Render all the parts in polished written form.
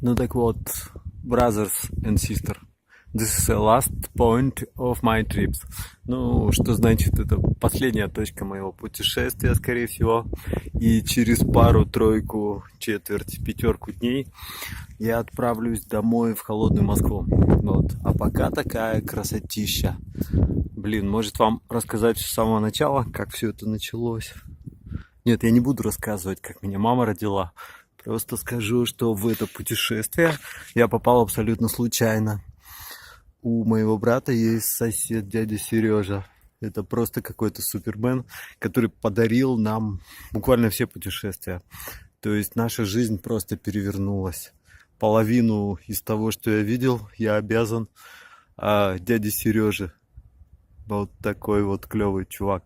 Ну так вот, brothers and sisters, this is the last point of my trips. Ну, что значит, это последняя точка моего путешествия, скорее всего. И через пару-тройку, четверть, пятерку дней я отправлюсь домой в холодную Москву. Вот. А пока такая красотища. Блин, может вам рассказать с самого начала, как все это началось? Нет, я не буду рассказывать, как меня мама родила. Просто скажу, что в это путешествие я попал абсолютно случайно. У моего брата есть сосед, дядя Сережа. Это просто какой-то супермен, который подарил нам буквально все путешествия. То есть наша жизнь просто перевернулась. Половину из того, что я видел, я обязан дяде Сереже. Вот такой вот клевый чувак.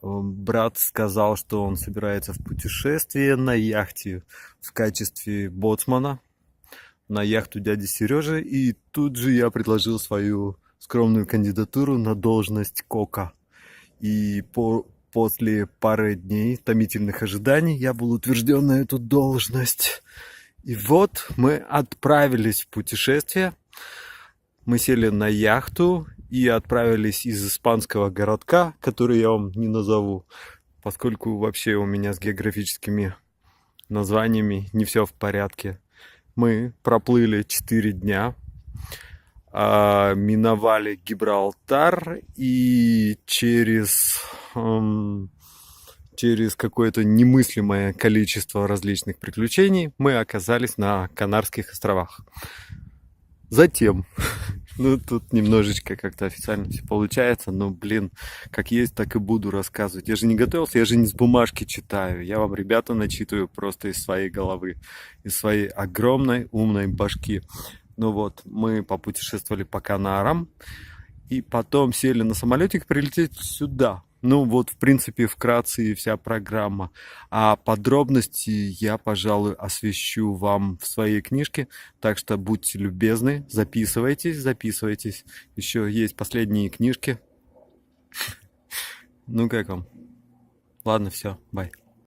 Брат сказал, что он собирается в путешествие на яхте в качестве боцмана на яхту дяди Сережи. И тут же я предложил свою скромную кандидатуру на должность кока. И после пары дней томительных ожиданий я был утвержден на эту должность. И вот мы отправились в путешествие. Мы сели на яхту и отправились из испанского городка, который я вам не назову, поскольку вообще у меня с географическими названиями не все в порядке. Мы проплыли 4 дня, миновали Гибралтар и через какое-то немыслимое количество различных приключений мы оказались на Канарских островах. Затем, ну тут немножечко как-то официально все получается, но, блин, как есть, так и буду рассказывать. Я же не готовился, я же не с бумажки читаю. Я вам, ребята, начитываю просто из своей головы, из своей огромной умной башки. Ну вот, мы попутешествовали по Канарам, и потом сели на самолетик прилететь сюда. Ну вот, в принципе, вкратце и вся программа. А подробности я, пожалуй, освещу вам в своей книжке. Так что будьте любезны, записывайтесь. Еще есть последние книжки. Ну как вам? Ладно, все, бай.